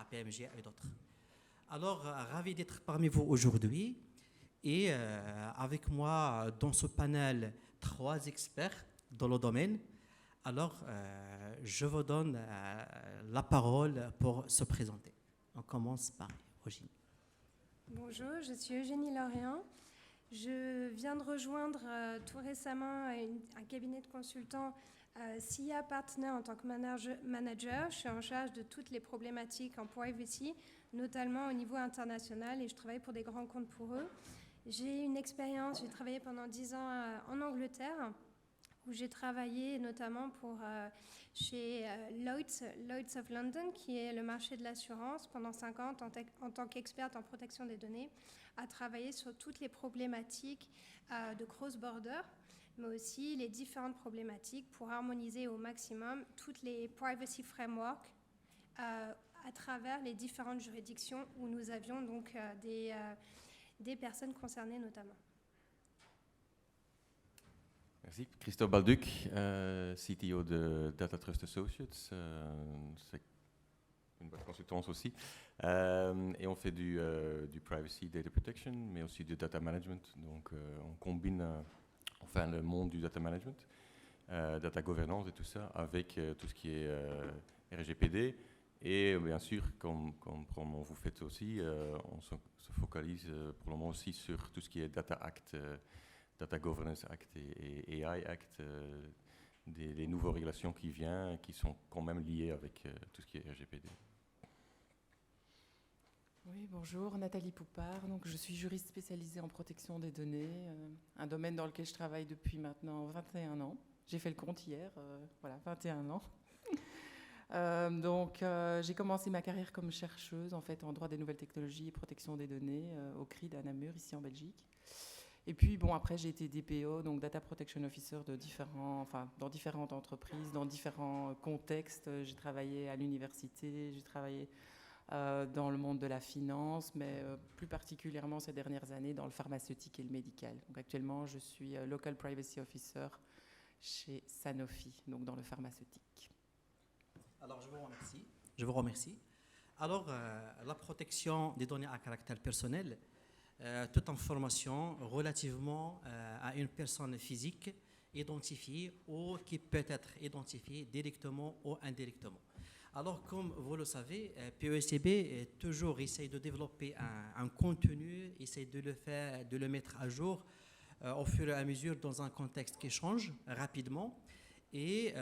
APMG et d'autres. Alors, ravi d'être parmi vous aujourd'hui et avec moi dans ce panel 3 experts dans le domaine. Alors, je vous donne la parole pour se présenter. On commence par Eugénie. Bonjour, je suis Eugénie Lorient. Je viens de rejoindre tout récemment un cabinet de consultants SIA Partner en tant que manager. Je suis en charge de toutes les problématiques en privacy, notamment au niveau international, et je travaille pour des grands comptes pour eux. J'ai travaillé pendant 10 ans en Angleterre, où j'ai travaillé notamment chez Lloyd's of London, qui est le marché de l'assurance, pendant 5 ans en tant qu'experte en protection des données, à travailler sur toutes les problématiques de cross-border, mais aussi les différentes problématiques pour harmoniser au maximum toutes les privacy frameworks à travers les différentes juridictions où nous avions donc des personnes concernées notamment. Merci. Christophe Balduc, CTO de Data Trust Associates, c'est une boîte de consultance aussi. Et on fait du privacy, data protection, mais aussi du data management. Donc on combine le monde du data management, data governance et tout ça, avec tout ce qui est RGPD. Et bien sûr, comme probablement vous faites aussi, on se focalise pour le moment aussi sur tout ce qui est Data Act, Data Governance Act et AI Act, les nouvelles régulations qui viennent, qui sont quand même liées avec tout ce qui est RGPD. Oui, bonjour, Nathalie Poupard. Donc, je suis juriste spécialisée en protection des données, un domaine dans lequel je travaille depuis maintenant 21 ans. J'ai fait le compte hier, 21 ans. J'ai commencé ma carrière comme chercheuse en fait en droit des nouvelles technologies et protection des données au CRID à Namur, ici en Belgique. Et puis après j'ai été DPO, donc Data Protection Officer dans différentes entreprises, dans différents contextes. J'ai travaillé à l'université, j'ai travaillé dans le monde de la finance, mais plus particulièrement ces dernières années dans le pharmaceutique et le médical. Donc actuellement je suis Local Privacy Officer chez Sanofi, donc dans le pharmaceutique. Alors, je vous remercie. Alors, la protection des données à caractère personnel, toute information relativement à une personne physique identifiée ou qui peut être identifiée directement ou indirectement. Alors, comme vous le savez, PECB toujours essaye de développer un contenu, essaye de le mettre à jour au fur et à mesure dans un contexte qui change rapidement, et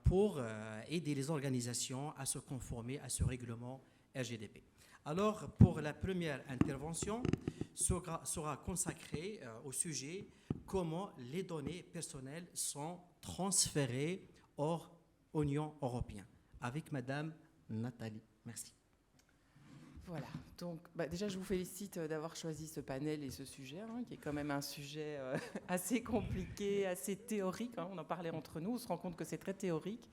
pour aider les organisations à se conformer à ce règlement RGDP. Alors, pour la première intervention, sera consacrée au sujet comment les données personnelles sont transférées hors Union européenne, avec Madame Nathalie. Merci. Voilà, donc déjà je vous félicite d'avoir choisi ce panel et ce sujet, qui est quand même un sujet assez compliqué, assez théorique. On en parlait entre nous, on se rend compte que c'est très théorique,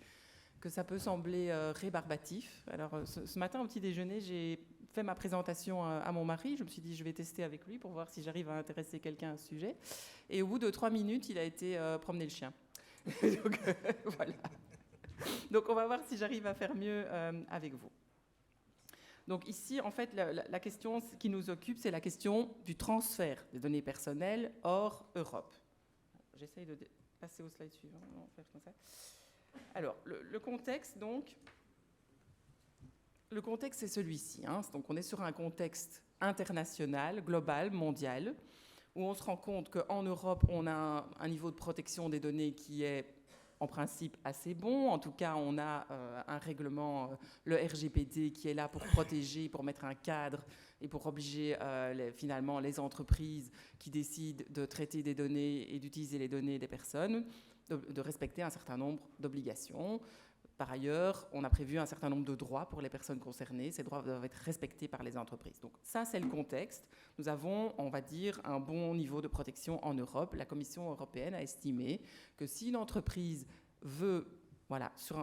que ça peut sembler rébarbatif. Alors ce matin au petit déjeuner, j'ai fait ma présentation à mon mari. Je me suis dit je vais tester avec lui pour voir si j'arrive à intéresser quelqu'un à ce sujet. Et au bout de 3 minutes, il a été promener le chien. Donc voilà. Donc on va voir si j'arrive à faire mieux avec vous. Donc ici, en fait, la question qui nous occupe, c'est la question du transfert des données personnelles hors Europe. J'essaye de passer au slide suivant. Non, on fait comme ça. Alors, le contexte, donc, c'est celui-ci. Donc, on est sur un contexte international, global, mondial, où on se rend compte qu'en Europe, on a un niveau de protection des données qui est en principe assez bon. En tout cas, on a un règlement, le RGPD, qui est là pour protéger, pour mettre un cadre et pour obliger finalement les entreprises qui décident de traiter des données et d'utiliser les données des personnes de respecter un certain nombre d'obligations. Par ailleurs, on a prévu un certain nombre de droits pour les personnes concernées. Ces droits doivent être respectés par les entreprises. Donc ça, c'est le contexte. Nous avons, on va dire, un bon niveau de protection en Europe. La Commission européenne a estimé que si une entreprise veut,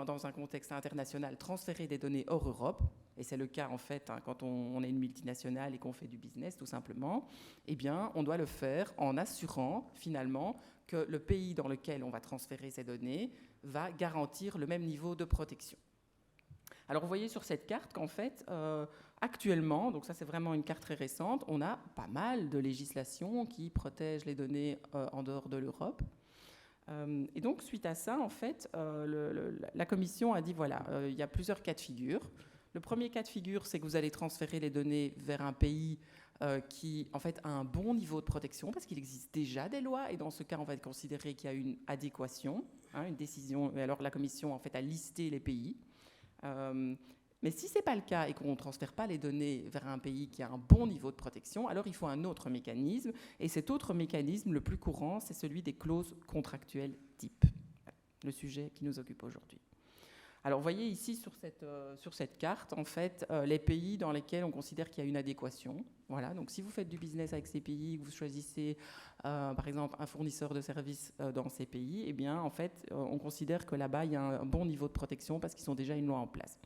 dans un contexte international, transférer des données hors Europe, et c'est le cas en fait quand on est une multinationale et qu'on fait du business tout simplement, eh bien, on doit le faire en assurant finalement que le pays dans lequel on va transférer ces données va garantir le même niveau de protection. Alors vous voyez sur cette carte qu'en fait, actuellement, donc ça c'est vraiment une carte très récente, on a pas mal de législation qui protège les données en dehors de l'Europe. Et donc suite à ça, en fait, la Commission a dit voilà, il y a plusieurs cas de figure. Le premier cas de figure, c'est que vous allez transférer les données vers un pays qui, en fait, a un bon niveau de protection, parce qu'il existe déjà des lois, et dans ce cas, on va considérer qu'il y a une adéquation, une décision, et alors la Commission, en fait, a listé les pays. Mais si ce n'est pas le cas et qu'on ne transfère pas les données vers un pays qui a un bon niveau de protection, alors il faut un autre mécanisme, et cet autre mécanisme, le plus courant, c'est celui des clauses contractuelles type, le sujet qui nous occupe aujourd'hui. Alors, vous voyez ici sur cette carte, en fait, les pays dans lesquels on considère qu'il y a une adéquation. Voilà, donc si vous faites du business avec ces pays, que vous choisissez, par exemple, un fournisseur de services dans ces pays, eh bien, en fait, on considère que là-bas, il y a un bon niveau de protection parce qu'ils ont déjà une loi en place.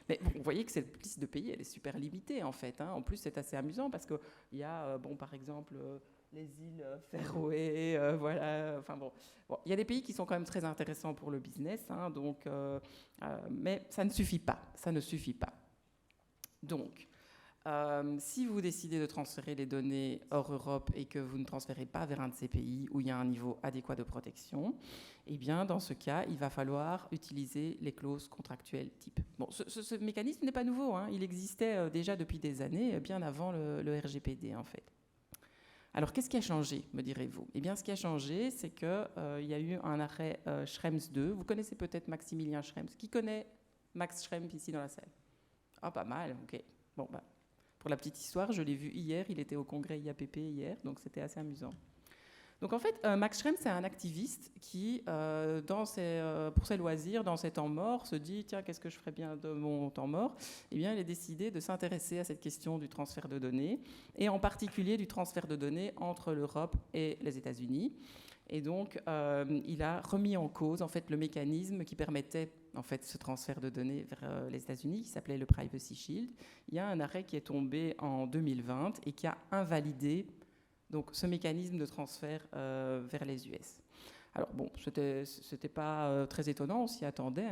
Mais bon, vous voyez que cette liste de pays, elle est super limitée, en fait. En plus, c'est assez amusant parce qu'il y a, par exemple... les îles Féroé, voilà. Enfin bon, il y a des pays qui sont quand même très intéressants pour le business, donc, mais ça ne suffit pas. Ça ne suffit pas. Donc, si vous décidez de transférer les données hors Europe et que vous ne transférez pas vers un de ces pays où il y a un niveau adéquat de protection, eh bien, dans ce cas, il va falloir utiliser les clauses contractuelles type. Bon, ce mécanisme n'est pas nouveau. Il existait déjà depuis des années, bien avant le RGPD, en fait. Alors, qu'est-ce qui a changé, me direz-vous? Eh bien, ce qui a changé, c'est qu'il y a eu un arrêt Schrems 2. Vous connaissez peut-être Maximilien Schrems. Qui connaît Max Schrems ici dans la salle? Ah, pas mal, ok. Bon, pour la petite histoire, je l'ai vu hier. Il était au congrès IAPP hier, donc c'était assez amusant. Donc, en fait, Max Schrems, c'est un activiste qui, pour ses loisirs, dans ses temps morts, se dit « Tiens, qu'est-ce que je ferais bien de mon temps mort ?» Eh bien, il a décidé de s'intéresser à cette question du transfert de données, et en particulier du transfert de données entre l'Europe et les États-Unis. Et donc, il a remis en cause, en fait, le mécanisme qui permettait, en fait, ce transfert de données vers les États-Unis, qui s'appelait le Privacy Shield. Il y a un arrêt qui est tombé en 2020 et qui a invalidé donc, ce mécanisme de transfert vers les US. Alors, bon, c'était pas très étonnant, on s'y attendait.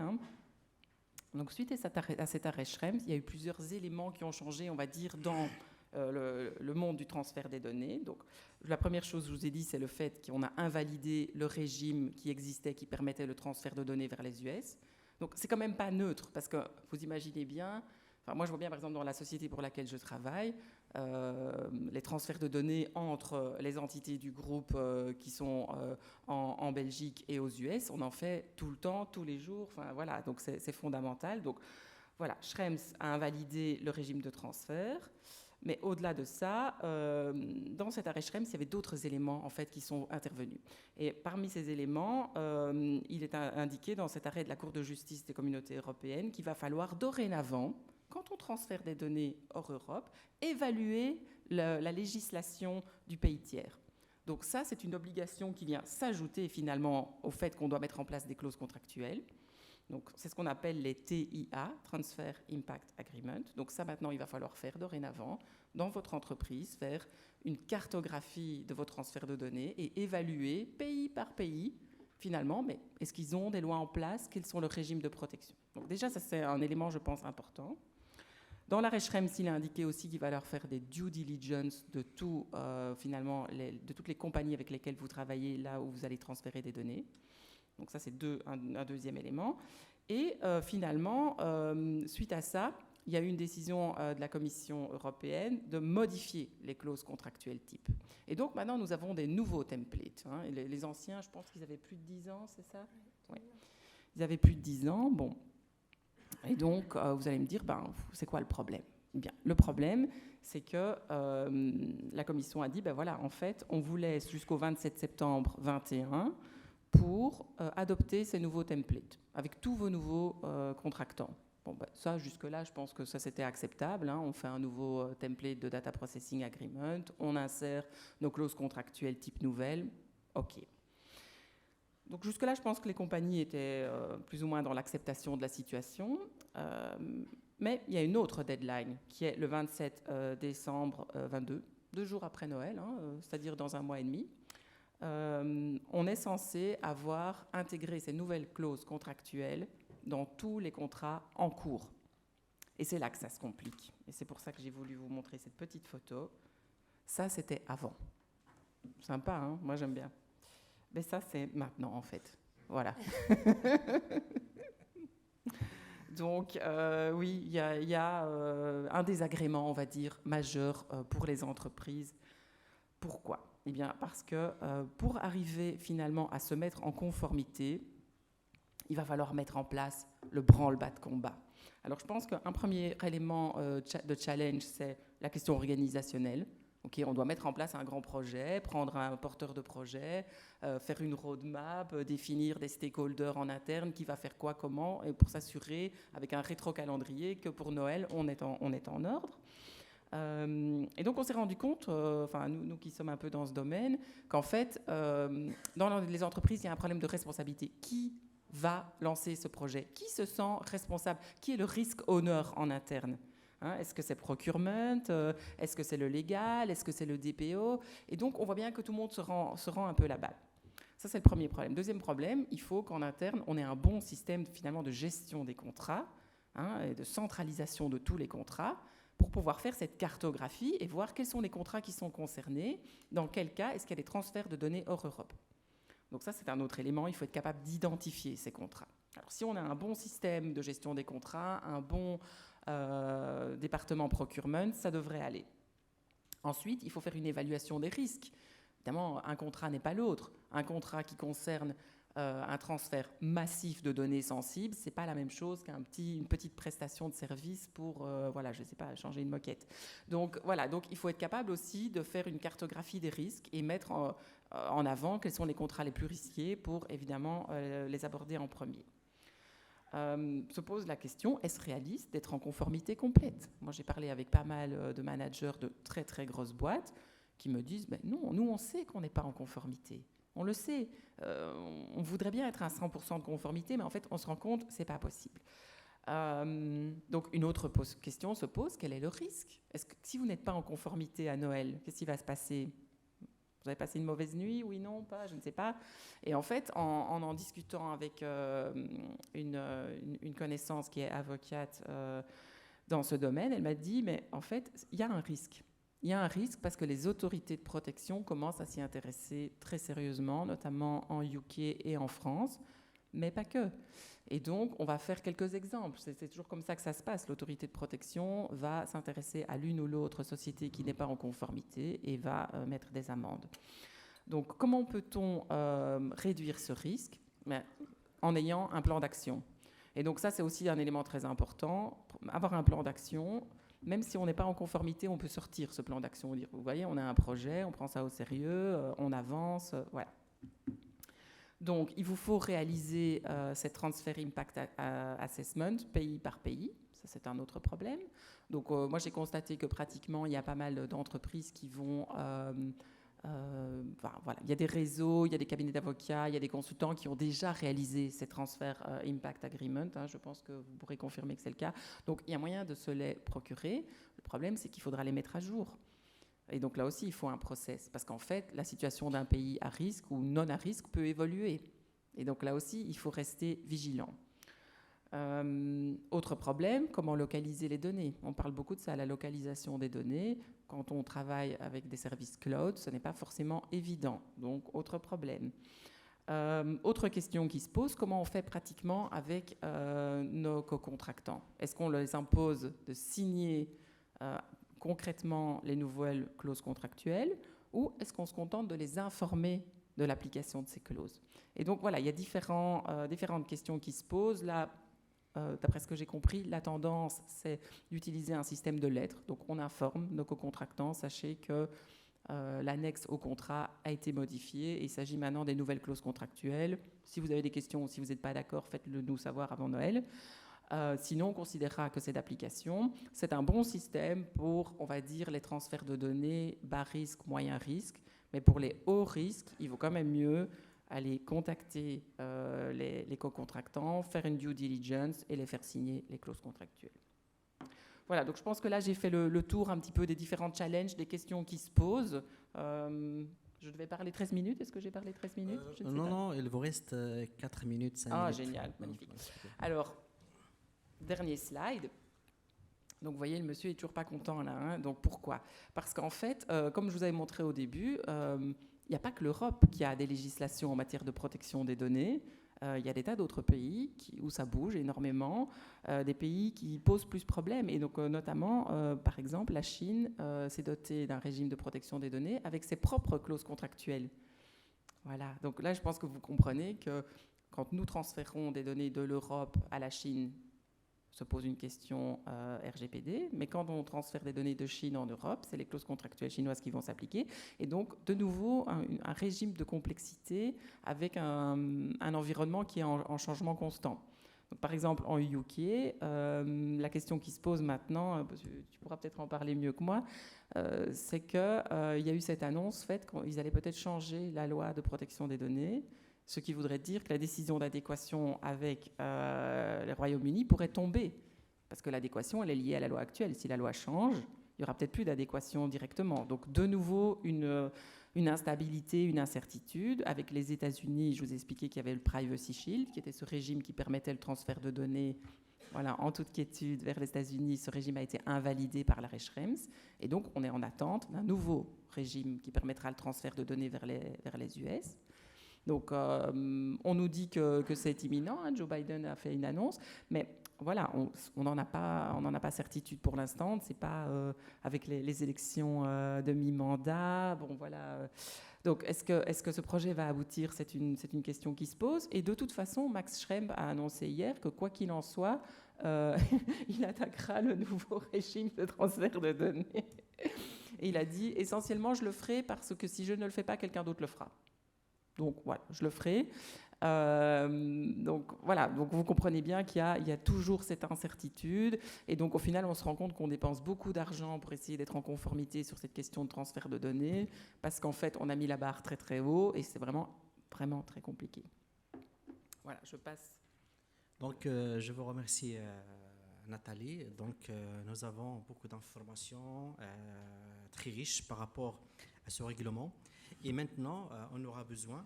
Donc, suite à cet arrêt Schrems, il y a eu plusieurs éléments qui ont changé, on va dire, dans le monde du transfert des données. Donc, la première chose, je vous ai dit, c'est le fait qu'on a invalidé le régime qui existait, qui permettait le transfert de données vers les US. Donc, c'est quand même pas neutre, parce que vous imaginez bien... Enfin, moi, je vois bien, par exemple, dans la société pour laquelle je travaille, les transferts de données entre les entités du groupe qui sont en Belgique et aux US, on en fait tout le temps, tous les jours. Enfin, voilà, donc c'est fondamental. Donc, voilà, Schrems a invalidé le régime de transfert. Mais au-delà de ça, dans cet arrêt Schrems, il y avait d'autres éléments en fait, qui sont intervenus. Et parmi ces éléments, il est indiqué dans cet arrêt de la Cour de justice des communautés européennes qu'il va falloir dorénavant, quand on transfère des données hors Europe, évaluer la législation du pays tiers. Donc ça, c'est une obligation qui vient s'ajouter finalement au fait qu'on doit mettre en place des clauses contractuelles. Donc c'est ce qu'on appelle les TIA, Transfer Impact Agreement. Donc ça, maintenant, il va falloir faire dorénavant, dans votre entreprise, faire une cartographie de vos transferts de données et évaluer pays par pays, finalement, mais est-ce qu'ils ont des lois en place? Quels sont leurs régimes de protection? Donc déjà, ça, c'est un élément, je pense, important. Dans l'arrêt Schrems, il a indiqué aussi qu'il va leur faire des due diligence de de toutes les compagnies avec lesquelles vous travaillez, là où vous allez transférer des données. Donc ça, c'est un deuxième élément. Et finalement, suite à ça, il y a eu une décision de la Commission européenne de modifier les clauses contractuelles type. Et donc maintenant, nous avons des nouveaux templates. Les anciens, je pense qu'ils avaient plus de 10 ans, c'est ça? Oui. Ils avaient plus de 10 ans, bon. Et donc, vous allez me dire, c'est quoi le problème? Bien, le problème, c'est que la Commission a dit, voilà, en fait, on vous laisse jusqu'au 27 septembre 2021 pour adopter ces nouveaux templates, avec tous vos nouveaux contractants. Bon, ça, jusque-là, je pense que ça, c'était acceptable. On fait un nouveau template de Data Processing Agreement, on insère nos clauses contractuelles type nouvelles. OK. Donc jusque-là, je pense que les compagnies étaient plus ou moins dans l'acceptation de la situation. Mais il y a une autre deadline, qui est le 27 décembre 22, 2 jours après Noël, c'est-à-dire dans un mois et demi. On est censé avoir intégré ces nouvelles clauses contractuelles dans tous les contrats en cours. Et c'est là que ça se complique. Et c'est pour ça que j'ai voulu vous montrer cette petite photo. Ça, c'était avant. Sympa, hein? Moi, j'aime bien. Mais ça, c'est maintenant, en fait. Voilà. Donc, oui, il y a un désagrément, on va dire, majeur pour les entreprises. Pourquoi ? Eh bien, parce que pour arriver finalement à se mettre en conformité, il va falloir mettre en place le branle-bas de combat. Alors, je pense qu'un premier élément de challenge, c'est la question organisationnelle. Okay, on doit mettre en place un grand projet, prendre un porteur de projet, faire une roadmap, définir des stakeholders en interne, qui va faire quoi, comment, et pour s'assurer, avec un rétro-calendrier, que pour Noël, on est en ordre. Et donc, on s'est rendu compte, nous qui sommes un peu dans ce domaine, qu'en fait, dans les entreprises, il y a un problème de responsabilité. Qui va lancer ce projet? Qui se sent responsable? Qui est le risk owner en interne? Est-ce que c'est procurement? Est-ce que c'est le légal? Est-ce que c'est le DPO? Et donc, on voit bien que tout le monde se rend un peu la balle. Ça, c'est le premier problème. Deuxième problème, il faut qu'en interne, on ait un bon système finalement de gestion des contrats et de centralisation de tous les contrats pour pouvoir faire cette cartographie et voir quels sont les contrats qui sont concernés, dans quel cas est-ce qu'il y a des transferts de données hors Europe. Donc ça, c'est un autre élément, il faut être capable d'identifier ces contrats. Alors, si on a un bon système de gestion des contrats, un bon département procurement, ça devrait aller. Ensuite, il faut faire une évaluation des risques. Évidemment, un contrat n'est pas l'autre. Un contrat qui concerne un transfert massif de données sensibles, ce n'est pas la même chose qu'une petite prestation de service pour, je ne sais pas, changer une moquette. Donc, voilà, donc il faut être capable aussi de faire une cartographie des risques et mettre en avant quels sont les contrats les plus risqués pour, évidemment, les aborder en premier. Se pose la question, est-ce réaliste d'être en conformité complète? Moi, j'ai parlé avec pas mal de managers de très, très grosses boîtes qui me disent, non, nous, on sait qu'on n'est pas en conformité. On le sait. On voudrait bien être à 100% de conformité, mais en fait, on se rend compte que ce n'est pas possible. Donc, une autre question se pose, quel est le risque? Est-ce que si vous n'êtes pas en conformité à Noël, qu'est-ce qui va se passer? Vous avez passé une mauvaise nuit? Oui, non, pas, je ne sais pas. Et en fait, en discutant avec une connaissance qui est avocate dans ce domaine, elle m'a dit, mais en fait, il y a un risque. Il y a un risque parce que les autorités de protection commencent à s'y intéresser très sérieusement, notamment en UK et en France, mais pas que. Et donc, on va faire quelques exemples. C'est toujours comme ça que ça se passe. L'autorité de protection va s'intéresser à l'une ou l'autre société qui n'est pas en conformité et va mettre des amendes. Donc, comment peut-on réduire ce risque? En ayant un plan d'action. Et donc, ça, c'est aussi un élément très important. Avoir un plan d'action, même si on n'est pas en conformité, on peut sortir ce plan d'action. Vous voyez, on a un projet, on prend ça au sérieux, on avance, voilà. Donc, il vous faut réaliser cette Transfer Impact Assessment pays par pays. Ça, c'est un autre problème. Donc, moi, j'ai constaté que pratiquement, il y a pas mal d'entreprises qui vont... il y a des réseaux, il y a des cabinets d'avocats, il y a des consultants qui ont déjà réalisé ces Transfer Impact Agreement. Je pense que vous pourrez confirmer que c'est le cas. Donc, il y a moyen de se les procurer. Le problème, c'est qu'il faudra les mettre à jour. Et donc là aussi, il faut un process, parce qu'en fait, la situation d'un pays à risque ou non à risque peut évoluer. Et donc là aussi, il faut rester vigilant. Autre problème, comment localiser les données? On parle beaucoup de ça, la localisation des données. Quand on travaille avec des services cloud, ce n'est pas forcément évident. Donc, autre problème. Autre question qui se pose, comment on fait pratiquement avec nos co-contractants? Est-ce qu'on les impose de signer concrètement les nouvelles clauses contractuelles ou est-ce qu'on se contente de les informer de l'application de ces clauses? Et donc voilà, il y a différentes questions qui se posent. Là, d'après ce que j'ai compris, la tendance, c'est d'utiliser un système de lettres. Donc on informe nos co-contractants, sachez que l'annexe au contrat a été modifiée et il s'agit maintenant des nouvelles clauses contractuelles. Si vous avez des questions ou si vous n'êtes pas d'accord, faites-le nous savoir avant Noël. Sinon, on considérera que c'est d'application. C'est un bon système pour, on va dire, les transferts de données bas risque, moyen risque. Mais pour les hauts risques, il vaut quand même mieux aller contacter les co-contractants, faire une due diligence et les faire signer les clauses contractuelles. Voilà, donc je pense que là, j'ai fait le tour un petit peu des différents challenges, des questions qui se posent. Je devais parler 13 minutes. Est-ce que j'ai parlé 13 minutes? Non, il vous reste 4 minutes, 5 minutes. Ah, génial, magnifique. Alors, dernier slide. Donc, vous voyez, le monsieur est toujours pas content là. Hein. Donc, pourquoi? Parce qu'en fait, comme je vous avais montré au début, il n'y a pas que l'Europe qui a des législations en matière de protection des données. Il y a des tas d'autres pays où ça bouge énormément, des pays qui posent plus de problèmes. Et donc, notamment, par exemple, la Chine s'est dotée d'un régime de protection des données avec ses propres clauses contractuelles. Voilà. Donc là, je pense que vous comprenez que quand nous transférons des données de l'Europe à la Chine, se pose une question RGPD, mais quand on transfère des données de Chine en Europe, c'est les clauses contractuelles chinoises qui vont s'appliquer. Et donc, de nouveau, un régime de complexité avec un environnement qui est en changement constant. Donc, par exemple, en UK, la question qui se pose maintenant, tu pourras peut-être en parler mieux que moi, c'est qu'il y a eu cette annonce faite qu'ils allaient peut-être changer la loi de protection des données, ce qui voudrait dire que la décision d'adéquation avec le Royaume-Uni pourrait tomber, parce que l'adéquation, elle est liée à la loi actuelle. Si la loi change, il n'y aura peut-être plus d'adéquation directement. Donc, de nouveau, une instabilité, une incertitude. Avec les États-Unis, je vous ai expliqué qu'il y avait le Privacy Shield, qui était ce régime qui permettait le transfert de données, voilà, en toute quiétude vers les États-Unis. Ce régime a été invalidé par l'arrêt Schrems. Et donc, on est en attente d'un nouveau régime qui permettra le transfert de données vers les US. Donc, on nous dit que c'est imminent. Hein, Joe Biden a fait une annonce, mais voilà, on n'en a pas certitude pour l'instant. C'est pas avec les élections de mi-mandat. Bon, voilà. Donc, est-ce que ce projet va aboutir? C'est une question qui se pose. Et de toute façon, Max Schrems a annoncé hier que quoi qu'il en soit, il attaquera le nouveau régime de transfert de données. Et il a dit essentiellement, je le ferai parce que si je ne le fais pas, quelqu'un d'autre le fera. Donc voilà, je le ferai. Donc voilà, donc vous comprenez bien qu'il y a toujours cette incertitude. Et donc au final, on se rend compte qu'on dépense beaucoup d'argent pour essayer d'être en conformité sur cette question de transfert de données, parce qu'en fait, on a mis la barre très très haut et c'est vraiment très compliqué. Voilà, je passe. Donc, je vous remercie, Nathalie. Donc, nous avons beaucoup d'informations très riches par rapport à ce règlement. Et maintenant, on aura besoin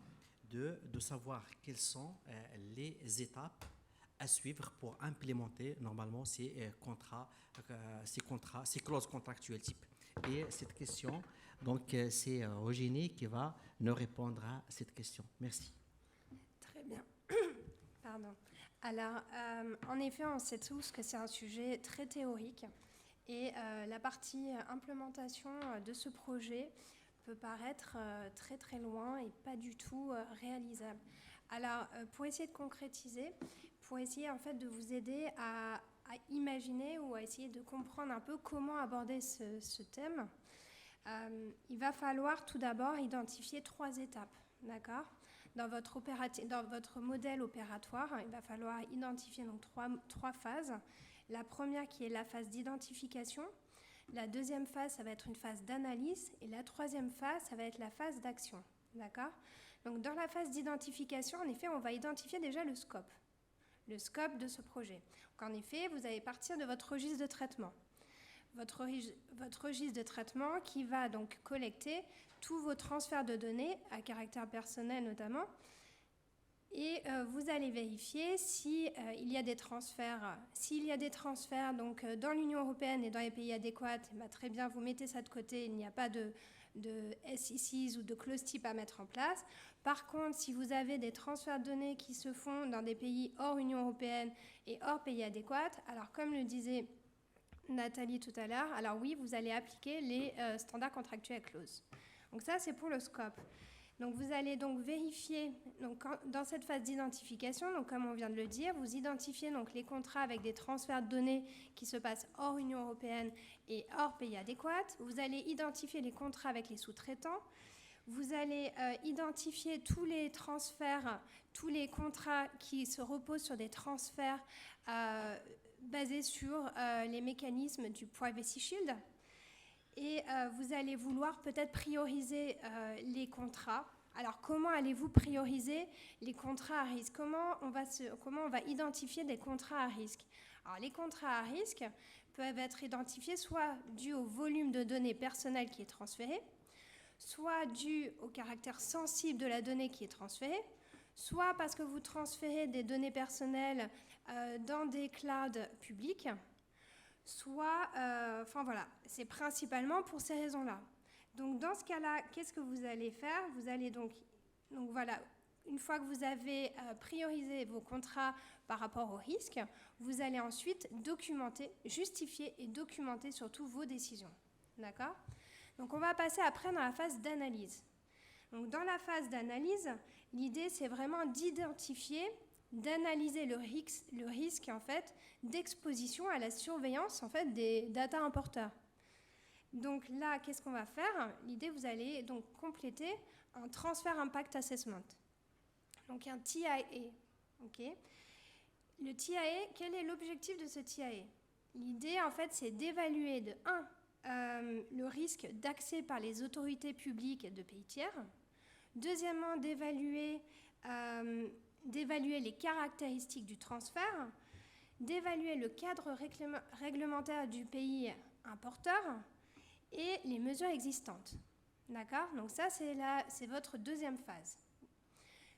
de savoir quelles sont les étapes à suivre pour implémenter normalement ces clauses contractuelles type. Et cette question, donc c'est Eugénie qui va nous répondre à cette question. Merci. Très bien. Pardon. Alors, en effet, on sait tous que c'est un sujet très théorique et la partie implémentation de ce projet peut paraître très très loin et pas du tout réalisable. Alors, pour essayer de concrétiser, pour essayer en fait de vous aider à imaginer ou à essayer de comprendre un peu comment aborder ce thème, il va falloir tout d'abord identifier 3 étapes, d'accord ? Dans votre modèle opératoire, il va falloir identifier donc trois phases. La première qui est la phase d'identification. La deuxième phase, ça va être une phase d'analyse. Et la troisième phase, ça va être la phase d'action. D'accord ? Donc, dans la phase d'identification, en effet, on va identifier déjà le scope de ce projet. Donc, en effet, vous allez partir de votre registre de traitement. Votre registre de traitement qui va donc collecter tous vos transferts de données, à caractère personnel notamment, et vous allez vérifier s'il y a des transferts. S'il y a des transferts donc, dans l'Union européenne et dans les pays adéquats, très bien, vous mettez ça de côté, il n'y a pas de SECs ou de clause type à mettre en place. Par contre, si vous avez des transferts de données qui se font dans des pays hors Union européenne et hors pays adéquats, alors comme le disait Nathalie tout à l'heure, alors oui, vous allez appliquer les standards contractuels clauses. Donc ça, c'est pour le scope. Donc vous allez donc vérifier, donc dans cette phase d'identification, donc comme on vient de le dire, vous identifiez donc les contrats avec des transferts de données qui se passent hors Union européenne et hors pays adéquats. Vous allez identifier les contrats avec les sous-traitants. Vous allez identifier tous les transferts, tous les contrats qui se reposent sur des transferts basés sur les mécanismes du Privacy Shield. Et vous allez vouloir peut-être prioriser les contrats. Alors, comment allez-vous prioriser les contrats à risque ? Comment on va identifier des contrats à risque ? Alors, les contrats à risque peuvent être identifiés soit dû au volume de données personnelles qui est transféré, soit dû au caractère sensible de la donnée qui est transférée, soit parce que vous transférez des données personnelles dans des clouds publics, soit... Enfin voilà, c'est principalement pour ces raisons-là. Donc dans ce cas-là, qu'est-ce que vous allez faire? Vous allez donc voilà, une fois que vous avez priorisé vos contrats par rapport au risque, vous allez ensuite documenter, justifier et documenter surtout vos décisions. D'accord? Donc on va passer après dans la phase d'analyse. Donc dans la phase d'analyse, l'idée c'est vraiment d'identifier, d'analyser le risque en fait d'exposition à la surveillance en fait des data importeurs. Donc là, qu'est-ce qu'on va faire? L'idée, vous allez donc compléter un Transfer Impact Assessment. Donc un TIA. Okay. Le TIA, quel est l'objectif de ce TIA? L'idée, en fait, c'est d'évaluer de 1, le risque d'accès par les autorités publiques de pays tiers. Deuxièmement, d'évaluer les caractéristiques du transfert, d'évaluer le cadre réglementaire du pays importeur et les mesures existantes. D'accord? Donc ça, c'est votre deuxième phase.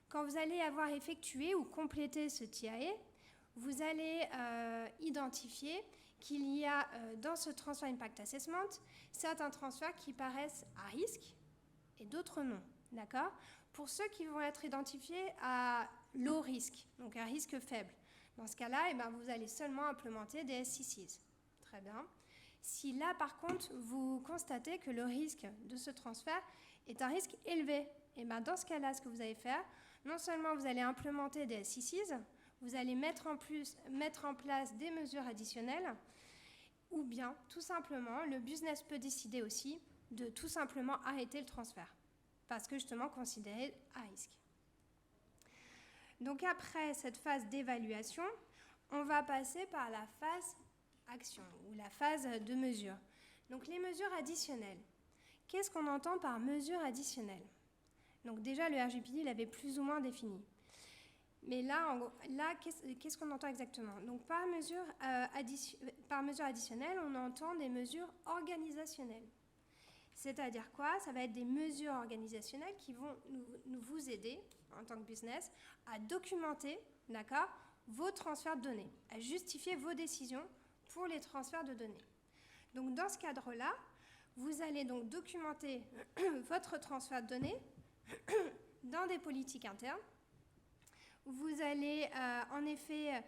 Quand vous allez avoir effectué ou complété ce TIA, vous allez identifier qu'il y a dans ce Transfer Impact Assessment certains transferts qui paraissent à risque et d'autres non. D'accord? Pour ceux qui vont être identifiés à low risque, donc à risque faible, dans ce cas-là, eh ben, vous allez seulement implémenter des SCCs. Très bien. Si là, par contre, vous constatez que le risque de ce transfert est un risque élevé, eh ben, dans ce cas-là, ce que vous allez faire, non seulement vous allez implémenter des SCCs, vous allez mettre en place des mesures additionnelles, ou bien, tout simplement, le business peut décider aussi de tout simplement arrêter le transfert, parce que justement considéré à risque. Donc après cette phase d'évaluation, on va passer par la phase action ou la phase de mesure. Donc les mesures additionnelles. Qu'est-ce qu'on entend par mesures additionnelles? Donc déjà le RGPD l'avait plus ou moins défini. Mais là qu'est-ce qu'on entend exactement? Donc par mesure additionnelle, on entend des mesures organisationnelles. C'est-à-dire quoi? Ça va être des mesures organisationnelles qui vont vous aider, en tant que business, à documenter, d'accord, vos transferts de données, à justifier vos décisions pour les transferts de données. Donc, dans ce cadre-là, vous allez donc documenter votre transfert de données dans des politiques internes. Vous allez, en effet,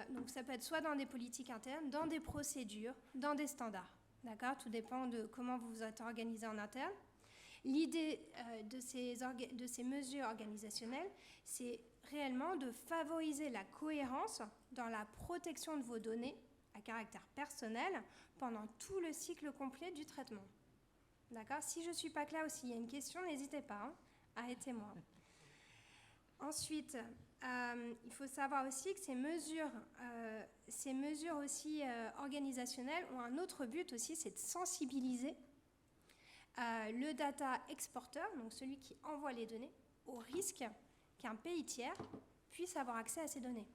donc ça peut être soit dans des politiques internes, dans des procédures, dans des standards. D'accord? Tout dépend de comment vous êtes organisé en interne. L'idée de ces mesures organisationnelles, c'est réellement de favoriser la cohérence dans la protection de vos données à caractère personnel pendant tout le cycle complet du traitement. D'accord? Si je ne suis pas claire ou s'il y a une question, n'hésitez pas, hein, arrêtez-moi. Ensuite, il faut savoir aussi que ces mesures aussi organisationnelles ont un autre but aussi, c'est de sensibiliser le data exporteur, donc celui qui envoie les données, au risque qu'un pays tiers puisse avoir accès à ces données.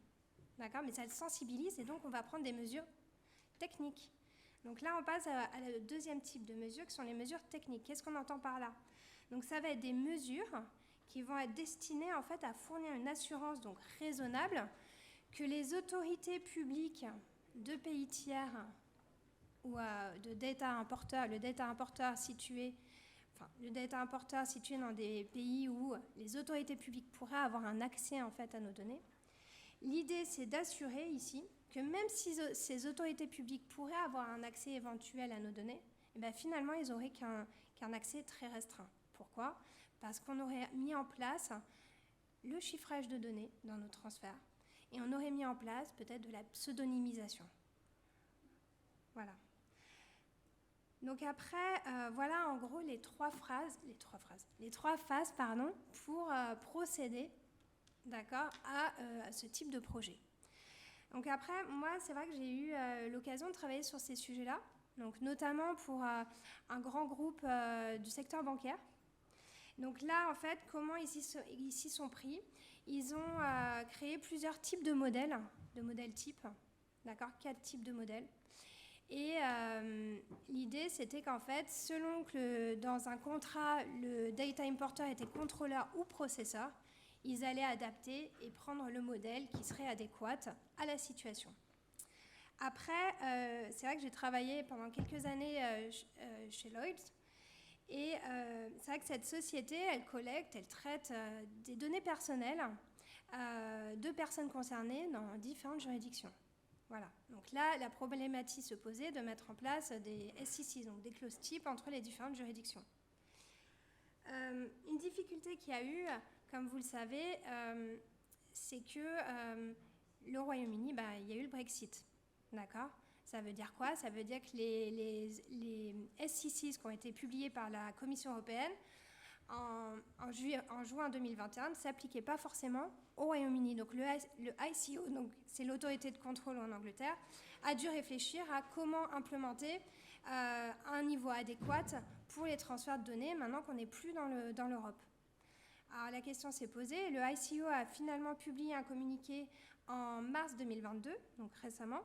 D'accord? Mais ça le sensibilise et donc on va prendre des mesures techniques. Donc là, on passe à le deuxième type de mesures qui sont les mesures techniques. Qu'est-ce qu'on entend par là? Donc ça va être des mesures qui vont être destinées en fait à fournir une assurance donc raisonnable que les autorités publiques de pays tiers ou de data importeurs, le data importeur situé dans des pays où les autorités publiques pourraient avoir un accès en fait à nos données. L'idée, c'est d'assurer ici que même si ces autorités publiques pourraient avoir un accès éventuel à nos données, eh bien, finalement, ils n'auraient qu'un accès très restreint. Pourquoi? Parce qu'on aurait mis en place le chiffrage de données dans nos transferts et on aurait mis en place peut-être de la pseudonymisation. Voilà. Donc après, voilà en gros les trois phases pour procéder, d'accord, à ce type de projet. Donc après, moi, c'est vrai que j'ai eu l'occasion de travailler sur ces sujets-là, donc notamment pour un grand groupe du secteur bancaire. Donc là, en fait, comment ils s'y sont pris? Ils ont créé plusieurs types de modèles types, d'accord, 4 types de modèles. Et l'idée, c'était qu'en fait, selon que dans un contrat, le data importer était contrôleur ou processeur, ils allaient adapter et prendre le modèle qui serait adéquat à la situation. Après, c'est vrai que j'ai travaillé pendant quelques années chez Lloyds. Et c'est vrai que cette société, elle collecte, elle traite des données personnelles de personnes concernées dans différentes juridictions. Voilà. Donc là, la problématique se posait de mettre en place des SCC, donc des clauses types entre les différentes juridictions. Une difficulté qu'il y a eu, comme vous le savez, c'est que le Royaume-Uni, il y a eu le Brexit. D'accord ? Ça veut dire quoi ? Ça veut dire que les SCCs qui ont été publiés par la Commission européenne en juin 2021 ne s'appliquaient pas forcément au Royaume-Uni. Donc le ICO, donc c'est l'autorité de contrôle en Angleterre, a dû réfléchir à comment implémenter un niveau adéquat pour les transferts de données maintenant qu'on n'est plus dans l'Europe. Alors la question s'est posée. Le ICO a finalement publié un communiqué en mars 2022, donc récemment,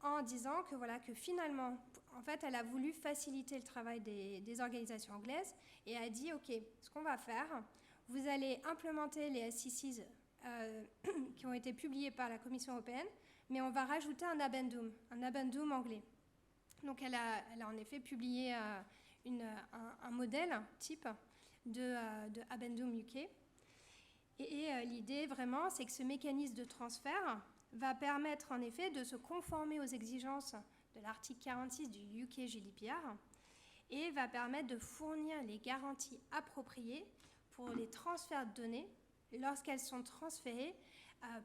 en disant que finalement, en fait, elle a voulu faciliter le travail des organisations anglaises et a dit, OK, ce qu'on va faire, vous allez implémenter les SCCs qui ont été publiés par la Commission européenne, mais on va rajouter un addendum anglais. Donc elle a en effet publié un modèle type de addendum UK. Et l'idée vraiment, c'est que ce mécanisme de transfert va permettre en effet de se conformer aux exigences de l'article 46 du UK GDPR et va permettre de fournir les garanties appropriées pour les transferts de données lorsqu'elles sont transférées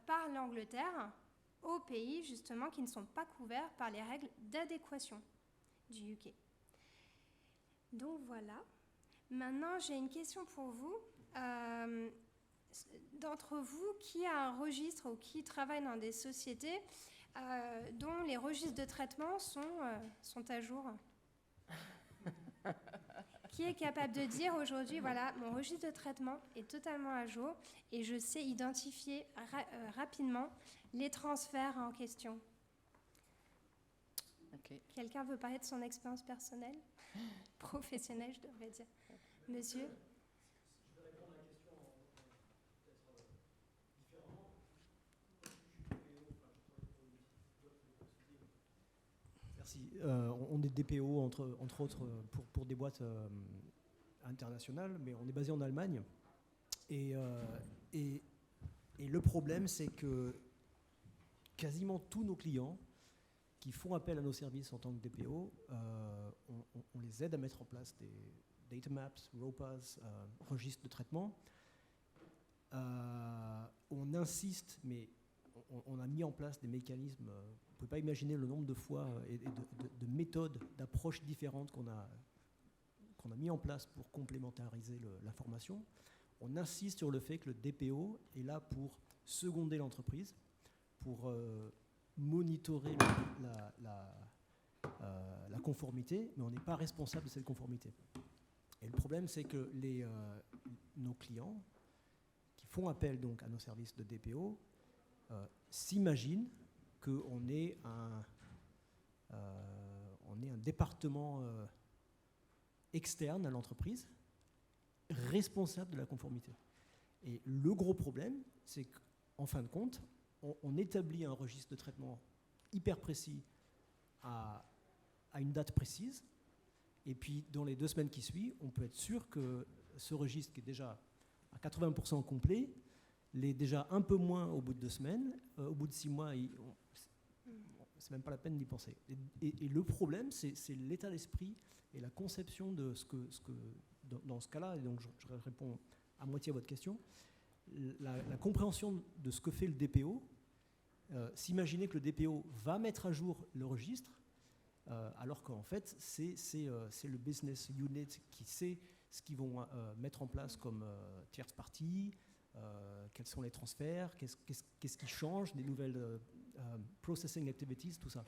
par l'Angleterre aux pays justement qui ne sont pas couverts par les règles d'adéquation du UK. Donc voilà. Maintenant, j'ai une question pour vous. D'entre vous, qui a un registre ou qui travaille dans des sociétés dont les registres de traitement sont à jour? Qui est capable de dire aujourd'hui, voilà, mon registre de traitement est totalement à jour et je sais identifier rapidement les transferts en question? Okay. Quelqu'un veut parler de son expérience personnelle? Professionnelle, je devrais dire. Monsieur? On est DPO, entre autres, pour des boîtes internationales, mais on est basé en Allemagne. Et le problème, c'est que quasiment tous nos clients qui font appel à nos services en tant que DPO, on les aide à mettre en place des data maps, ROPAs, registres de traitement. On insiste, mais on a mis en place des mécanismes. Vous ne pouvez pas imaginer le nombre de fois et de méthodes, d'approches différentes qu'on a mis en place pour complémentariser l'information. On insiste sur le fait que le DPO est là pour seconder l'entreprise, pour monitorer la conformité, mais on n'est pas responsable de cette conformité. Et le problème, c'est que nos clients qui font appel donc à nos services de DPO s'imaginent qu'on est un département externe à l'entreprise, responsable de la conformité. Et le gros problème, c'est qu'en fin de compte, on établit un registre de traitement hyper précis à une date précise, et puis dans les 2 semaines qui suivent, on peut être sûr que ce registre qui est déjà à 80% complet l'est déjà un peu moins au bout de 2 semaines. Au bout de 6 mois, c'est même pas la peine d'y penser. Et le problème, c'est l'état d'esprit et la conception de ce que dans ce cas-là, et donc je réponds à moitié à votre question, la compréhension de ce que fait le DPO, s'imaginer que le DPO va mettre à jour le registre, alors qu'en fait, c'est le business unit qui sait ce qu'ils vont mettre en place comme tierce partie, quels sont les transferts, qu'est-ce qui change, des nouvelles processing activities, tout ça.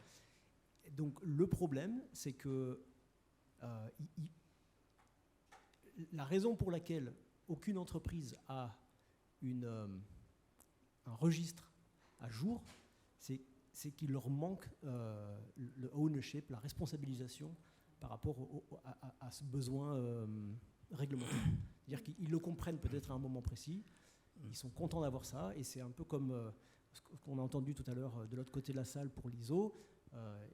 Donc le problème, c'est que la raison pour laquelle aucune entreprise a un registre à jour, c'est qu'il leur manque le ownership, la responsabilisation par rapport à ce besoin réglementaire. C'est-à-dire qu'ils le comprennent peut-être à un moment précis, ils sont contents d'avoir ça, et c'est un peu comme ce qu'on a entendu tout à l'heure de l'autre côté de la salle pour l'ISO,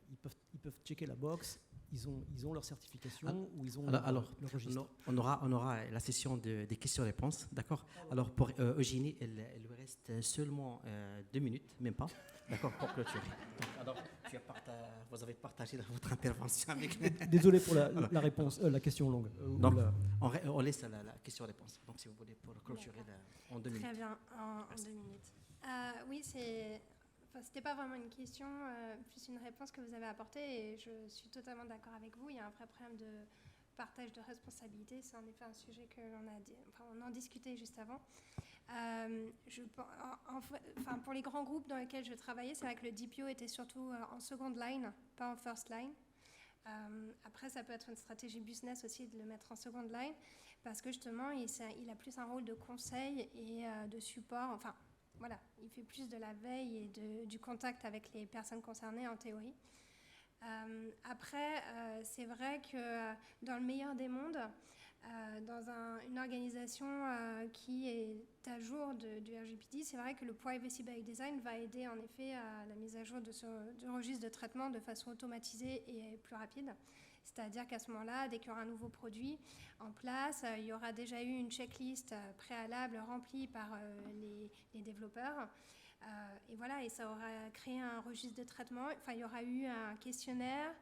ils peuvent checker la box, ils ont leur certification ou ils ont leur registre. On aura la session des questions-réponses, d'accord. Alors pour Eugénie, il lui reste seulement 2 minutes, même pas, d'accord, pour clôturer. Donc, alors, vous avez partagé votre intervention avec... Désolé pour la réponse, la question longue. Donc, on laisse la question-réponse. Donc si vous voulez, pour clôturer en 2 minutes. Très bien, en 2 minutes. Oui, c'était pas vraiment une question, plus une réponse que vous avez apportée, et je suis totalement d'accord avec vous. Il y a un vrai problème de partage de responsabilités. C'est en effet un sujet on en discutait juste avant. Pour les grands groupes dans lesquels je travaillais, c'est vrai que le DPO était surtout en seconde line, pas en first line. Après, ça peut être une stratégie business aussi de le mettre en seconde line, parce que justement, il a plus un rôle de conseil et de support. Enfin, voilà, il fait plus de la veille et du contact avec les personnes concernées en théorie. Après, c'est vrai que dans le meilleur des mondes, dans une organisation qui est à jour du RGPD, c'est vrai que le Privacy by Design va aider en effet à la mise à jour du registre de traitement de façon automatisée et plus rapide. C'est-à-dire qu'à ce moment-là, dès qu'il y aura un nouveau produit en place, il y aura déjà eu une checklist préalable remplie par les développeurs. Et voilà, et ça aura créé un registre de traitement. Enfin, il y aura eu un questionnaire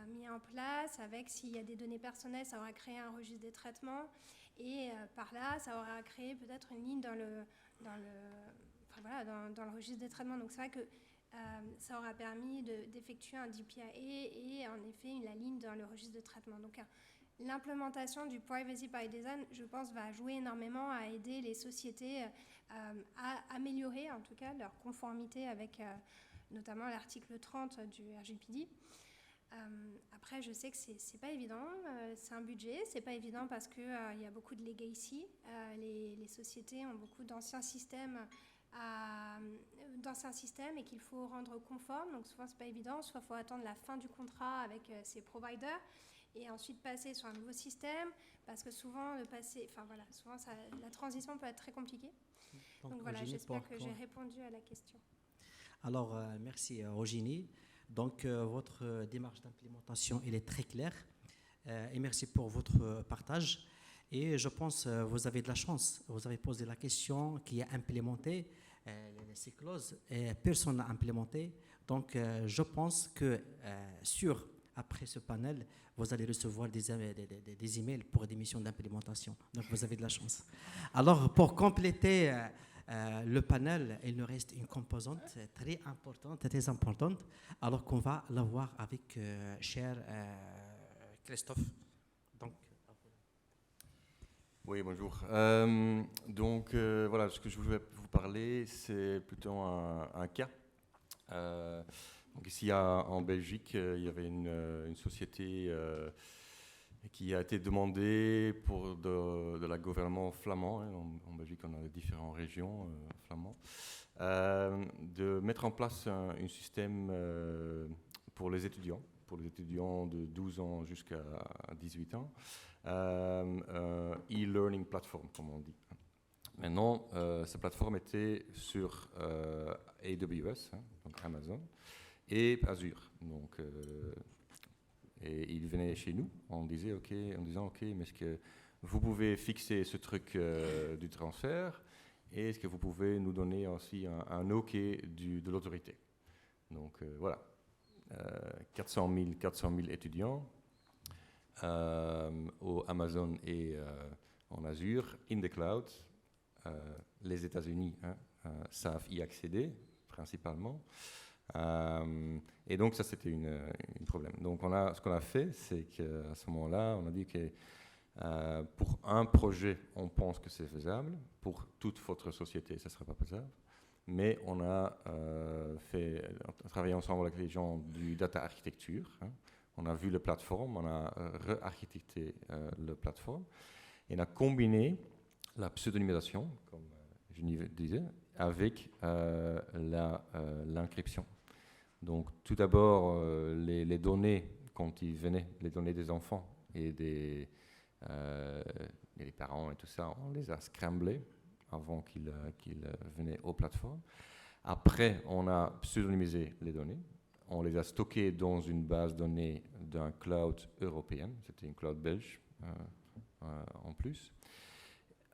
mis en place avec, s'il y a des données personnelles, ça aura créé un registre de traitement. Et par là, ça aura créé peut-être une ligne dans le registre de traitement. Donc c'est vrai que ça aura permis d'effectuer un DPIA et en effet la ligne dans le registre de traitement. Donc l'implémentation du Privacy by Design, je pense, va jouer énormément à aider les sociétés à améliorer en tout cas leur conformité avec notamment l'article 30 du RGPD. Après, je sais que c'est pas évident, c'est un budget, c'est pas évident parce que il y a beaucoup de legacy, les sociétés ont beaucoup d'anciens systèmes et qu'il faut rendre conformes, donc souvent c'est pas évident, soit il faut attendre la fin du contrat avec ces providers et ensuite passer sur un nouveau système, parce que souvent la transition peut être très compliquée. Donc voilà, j'espère que j'ai répondu à la question. Alors, merci Eugénie. Donc, votre démarche d'implémentation, elle est très claire. Et merci pour votre partage. Et je pense que vous avez de la chance. Vous avez posé la question qui est implémentée, ces clauses, et personne n'a implémenté. Donc, je pense que après ce panel, vous allez recevoir des emails pour des missions d'implémentation. Donc, vous avez de la chance. Alors, pour compléter le panel, il nous reste une composante très importante, alors qu'on va la voir avec cher Christophe. Donc, oui, bonjour. Donc, voilà, ce que je voulais vous parler, c'est plutôt un cas. Donc ici, en Belgique, il y avait une société qui a été demandée pour de la gouvernement flamand. Hein, en Belgique, on a différentes régions flamands. De mettre en place un système pour les étudiants de 12 ans jusqu'à 18 ans, e-learning platform, comme on dit. Maintenant, cette plateforme était sur AWS, hein, donc Amazon, et Azure. Donc, et il venait chez nous, en disant OK, mais est-ce que vous pouvez fixer ce truc du transfert, et est-ce que vous pouvez nous donner aussi un OK de l'autorité? Donc voilà, 400 000 étudiants au Amazon et en Azure, in the cloud. Les États-Unis savent y accéder principalement. Et donc ça, c'était un problème. Donc ce qu'on a fait, c'est qu'à ce moment-là, on a dit que pour un projet, on pense que c'est faisable. Pour toute votre société, ça ne sera pas faisable. Mais on a travaillé ensemble avec les gens du data architecture. Hein. On a vu la plateforme, on a re-architecté la plateforme. Et on a combiné la pseudonymisation, comme je disais, avec l'encryption. Donc, tout d'abord, les données, quand ils venaient, les données des enfants et des parents et tout ça, on les a scramblées avant qu'ils venaient aux plateformes. Après, on a pseudonymisé les données. On les a stockées dans une base de données d'un cloud européen. C'était une cloud belge en plus.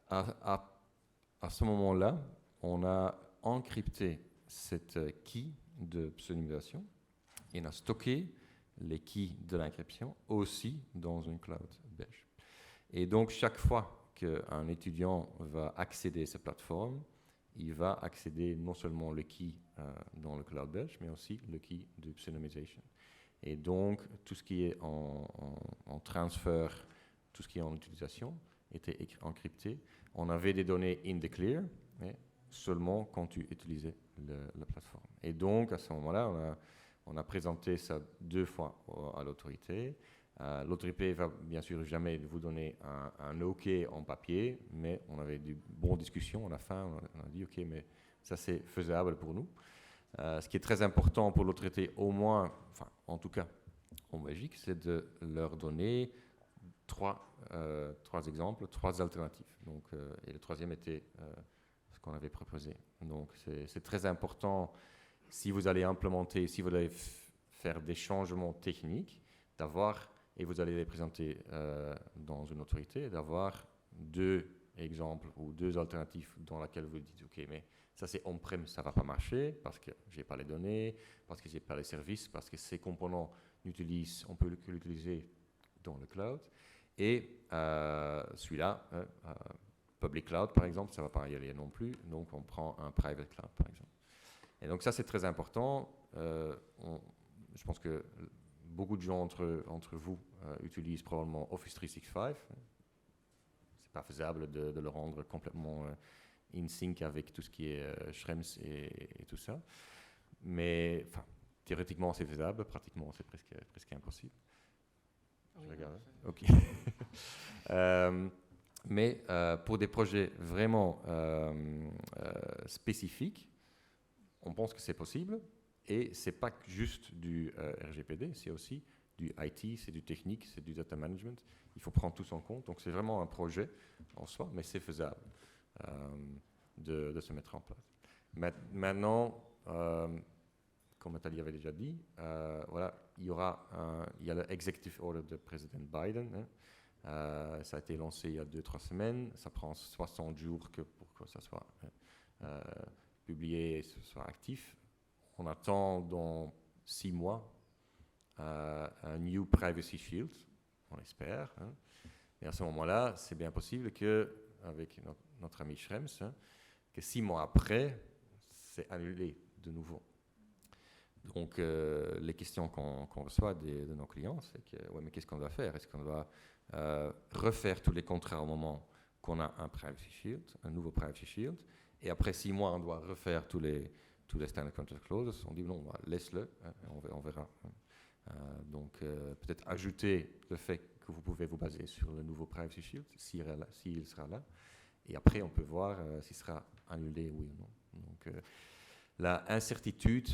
À ce moment-là, on a encrypté cette key de pseudonymisation et on a stocké les keys de l'encryption aussi dans une cloud belge. Et donc, chaque fois qu'un étudiant va accéder à cette plateforme, il va accéder non seulement le key dans le cloud belge, mais aussi le key de pseudonymisation. Et donc, tout ce qui est en transfert, tout ce qui est en utilisation, était encrypté. On avait des données in the clear, mais seulement quand tu utilisais la plateforme. Et donc, à ce moment-là, on a présenté ça 2 fois à l'autorité. L'autorité va bien sûr jamais vous donner un OK en papier, mais on avait de bonnes discussions. À la fin, on a dit OK, mais ça c'est faisable pour nous. Ce qui est très important pour l'autorité, au moins, enfin en tout cas en Belgique, c'est de leur donner 3 exemples, 3 alternatives. Donc, et le troisième était ce qu'on avait proposé. Donc c'est très important si vous allez implémenter, si vous allez faire des changements techniques, d'avoir, et vous allez les présenter dans une autorité, d'avoir 2 exemples ou 2 alternatives dans lesquelles vous dites OK, mais ça c'est on-prem, ça ne va pas marcher parce que je n'ai pas les données, parce que je n'ai pas les services, parce que ces composants on peut l'utiliser dans le cloud. Et celui-là, public cloud par exemple, ça ne va pas y aller non plus, donc on prend un private cloud par exemple. Et donc ça c'est très important. Je pense que beaucoup de gens entre vous utilisent probablement Office 365. C'est pas faisable de le rendre complètement in sync avec tout ce qui est Schrems et tout ça. Mais théoriquement c'est faisable, pratiquement c'est presque impossible. Je regarde. Ok. Mais pour des projets vraiment spécifiques, on pense que c'est possible. Et ce n'est pas juste du RGPD, c'est aussi du IT, c'est du technique, c'est du data management. Il faut prendre tout ça en compte. Donc c'est vraiment un projet en soi, mais c'est faisable de se mettre en place. Maintenant, comme Nathalie avait déjà dit, voilà, il y a le Executive Order de président Biden. Ça a été lancé il y a 2-3 semaines. Ça prend 60 jours pour que ça soit publié et ce soit actif. On attend dans 6 mois un New Privacy Shield, on espère. Et à ce moment-là, c'est bien possible qu'avec notre ami Schrems, que 6 mois après, c'est annulé de nouveau. Donc, les questions qu'on reçoit de nos clients, c'est que, ouais, mais qu'est-ce qu'on doit faire? Est-ce qu'on doit refaire tous les contrats au moment qu'on a un Privacy Shield, un nouveau Privacy Shield, et après 6 mois, on doit refaire tous les standard contract clauses? On dit non, laisse-le, on verra. Donc, peut-être ajouter le fait que vous pouvez vous baser sur le nouveau Privacy Shield, s'il sera là, et après, on peut voir s'il sera annulé, oui ou non. Donc, la incertitude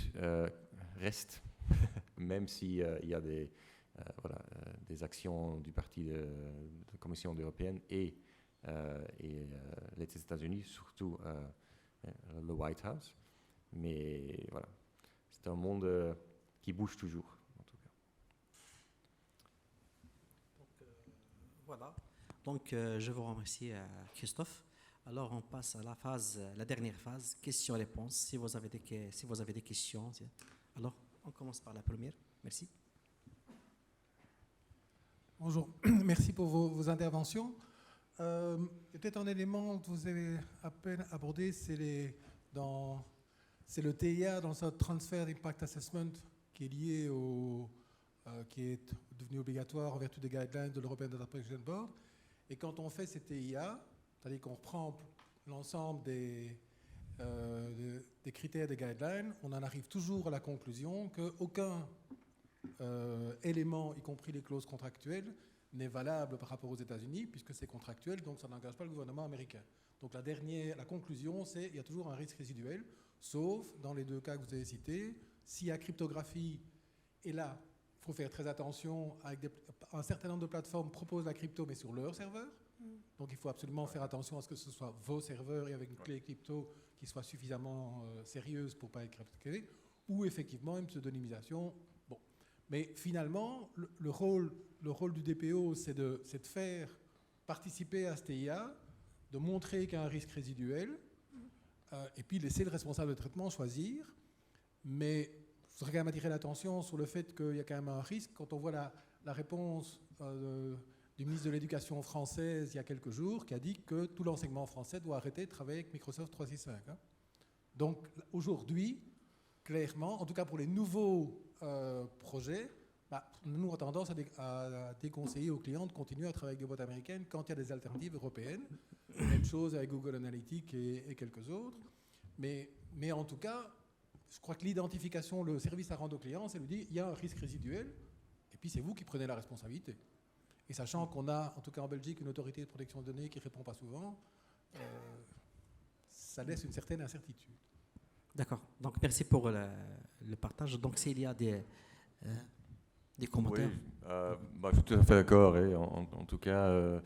reste, même s'il y a des actions du parti de la Commission européenne et les États-Unis, surtout le White House. Mais voilà, c'est un monde qui bouge toujours, en tout cas. Voilà. Donc, je vous remercie, Christophe. Alors, on passe à la dernière phase, questions-réponses. Si vous avez des questions. Alors, on commence par la première. Merci. Bonjour, merci pour vos interventions. Peut-être un élément que vous avez à peine abordé, c'est le TIA dans le Transfer Impact Assessment qui est lié qui est devenu obligatoire en vertu des guidelines de l'European Data Protection Board. Et quand on fait ces TIA, c'est-à-dire qu'on reprend l'ensemble des critères des guidelines, on en arrive toujours à la conclusion qu'aucun élément, y compris les clauses contractuelles, n'est valable par rapport aux États-Unis, puisque c'est contractuel, donc ça n'engage pas le gouvernement américain. Donc la conclusion, c'est qu'il y a toujours un risque résiduel, sauf dans les 2 cas que vous avez cités, s'il y a cryptographie, et là, il faut faire très attention, un certain nombre de plateformes proposent la crypto, mais sur leur serveur, Donc il faut absolument faire attention à ce que ce soit vos serveurs et avec une clé crypto qui soit suffisamment sérieuse pour ne pas être cryptée, ou effectivement une pseudonymisation. Bon. Mais finalement, le rôle du DPO, c'est de faire participer à cette IA, de montrer qu'il y a un risque résiduel, et puis laisser le responsable de traitement choisir. Mais je voudrais quand même attirer l'attention sur le fait qu'il y a quand même un risque. Quand on voit la réponse du ministre de l'Éducation française il y a quelques jours, qui a dit que tout l'enseignement français doit arrêter de travailler avec Microsoft 365. Hein. Donc aujourd'hui, clairement, en tout cas pour les nouveaux projets, nous avons tendance à déconseiller aux clients de continuer à travailler avec des boîtes américaines quand il y a des alternatives européennes. Même chose avec Google Analytics et quelques autres. Mais en tout cas, je crois que l'identification, le service à rendre au client, c'est lui dire il y a un risque résiduel, et puis c'est vous qui prenez la responsabilité. Et sachant qu'on a, en tout cas en Belgique, une autorité de protection de données qui ne répond pas souvent, ça laisse une certaine incertitude. D'accord. Donc, merci pour le partage. Donc, s'il y a des commentaires. Oui, je suis tout à fait d'accord. En tout cas,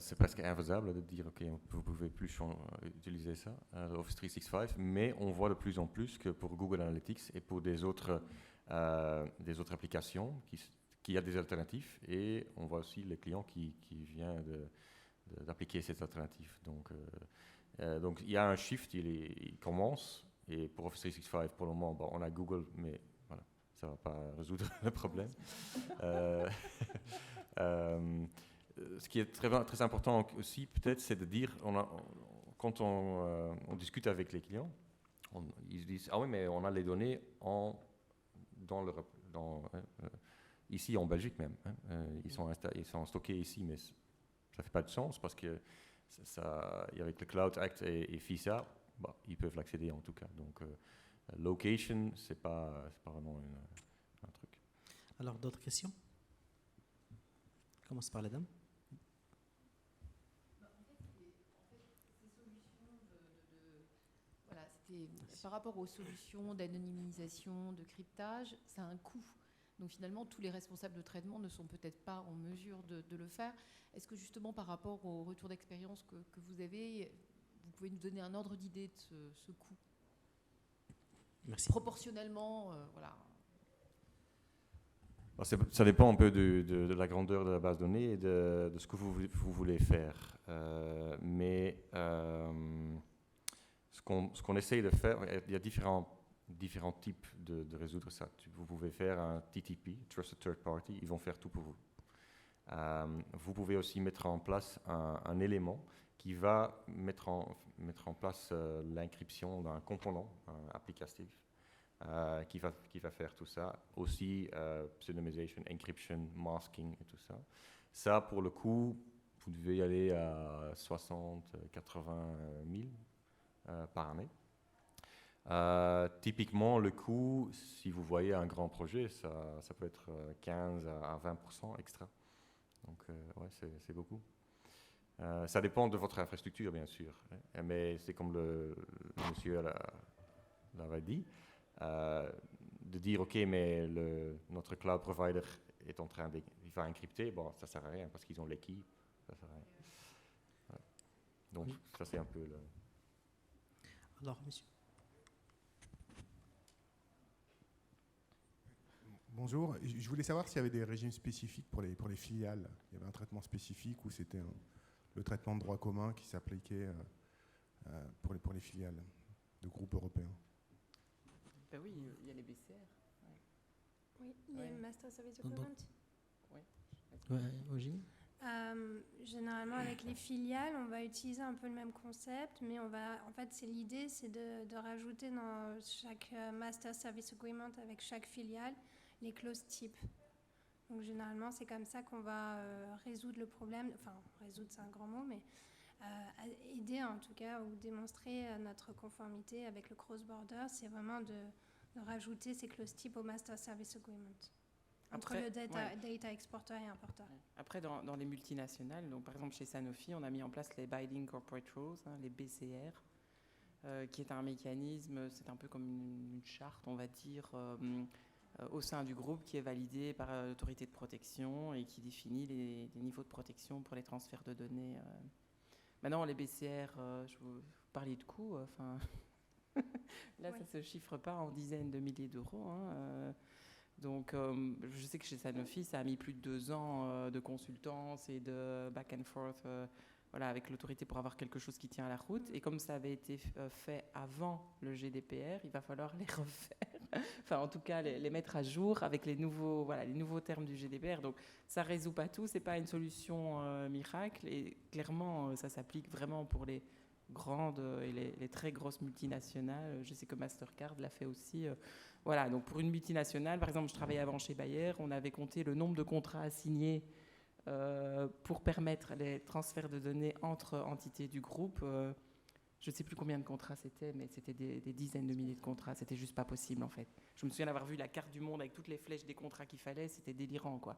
c'est presque infaisable de dire ok, vous ne pouvez plus utiliser ça, Office 365, mais on voit de plus en plus que pour Google Analytics et pour des autres applications qu'il y a des alternatives, et on voit aussi les clients qui viennent d'appliquer ces alternatives. Donc il y a un shift, il commence, et pour Office 365 pour le moment, on a Google, mais voilà, ça ne va pas résoudre le problème. Ce qui est très important aussi, peut-être, c'est de dire, quand on discute avec les clients, ils disent ah oui, mais on a les données ici en Belgique même. Hein, ils sont stockés ici, mais ça ne fait pas de sens parce que avec le Cloud Act et FISA, ils peuvent l'accéder en tout cas. Donc, location, c'est pas vraiment un truc. Alors, d'autres questions? On commence par la dame. Voilà, c'était par rapport aux solutions d'anonymisation, de cryptage, ça a un coût. Donc finalement, tous les responsables de traitement ne sont peut-être pas en mesure de le faire. Est-ce que justement, par rapport au retour d'expérience que vous avez, vous pouvez nous donner un ordre d'idée de ce coût? Merci. Proportionnellement, voilà. Ça dépend un peu de la grandeur de la base de données et de ce que vous voulez faire. Mais ce qu'on essaye de faire, il y a différents types de résoudre ça. Vous pouvez faire un TTP, Trusted Third Party, ils vont faire tout pour vous. Vous pouvez aussi mettre en place un élément qui va mettre en place l'encryption d'un component applicatif qui va faire tout ça. Aussi, pseudonymization, encryption, masking et tout ça. Ça, pour le coup, vous devez y aller à 60 80 000 par année. Typiquement, le coût, si vous voyez un grand projet, ça peut être 15 à 20% extra. Donc, ouais, c'est beaucoup. Ça dépend de votre infrastructure, bien sûr. Mais c'est comme le monsieur l'avait dit, de dire, OK, mais notre cloud provider est en train il va encrypter, ça ne sert à rien parce qu'ils ont les keys, ça sert à rien. Ouais. Donc, oui. Ça, c'est un peu le... Alors, monsieur. Bonjour, je voulais savoir s'il y avait des régimes spécifiques pour les filiales. Il y avait un traitement spécifique ou c'était le traitement de droit commun qui s'appliquait pour les filiales de groupes européens. Ben oui, il y a les BCR. Ouais. Oui, il y a le Master Service Pardon. Agreement. Ouais, Eugénie. Généralement, avec les filiales, on va utiliser un peu le même concept, mais en fait, l'idée, c'est de rajouter dans chaque Master Service Agreement avec chaque filiale les clauses types. Donc, généralement, c'est comme ça qu'on va résoudre le problème. Enfin, résoudre, c'est un grand mot, mais aider en tout cas ou démontrer notre conformité avec le cross-border, c'est vraiment de rajouter ces clauses types au Master Service Agreement. Entre le data exporter et importer. Après, dans les multinationales, donc par exemple chez Sanofi, on a mis en place les Binding Corporate Rules, les BCR, qui est un mécanisme, c'est un peu comme une charte, on va dire, au sein du groupe qui est validé par l'autorité de protection et qui définit les niveaux de protection pour les transferts de données. Maintenant, les BCR, je vous parlais de coûts, enfin, là, Oui. ça ne se chiffre pas en dizaines de milliers d'euros. Donc, je sais que chez Sanofi, ça a mis plus de 2 ans de consultance et de back and forth voilà, avec l'autorité pour avoir quelque chose qui tient à la route. Et comme ça avait été fait avant le GDPR, il va falloir les refaire. Enfin, en tout cas, les mettre à jour avec les nouveaux termes du GDPR. Donc, ça ne résout pas tout. Ce n'est pas une solution miracle. Et clairement, ça s'applique vraiment pour les grandes et les très grosses multinationales. Je sais que Mastercard l'a fait aussi. Voilà, donc pour une multinationale, par exemple, je travaillais avant chez Bayer, on avait compté le nombre de contrats assignés pour permettre les transferts de données entre entités du groupe. Je ne sais plus combien de contrats c'était, mais c'était des dizaines de milliers de contrats. C'était juste pas possible, en fait. Je me souviens d'avoir vu la carte du monde avec toutes les flèches des contrats qu'il fallait. C'était délirant, quoi.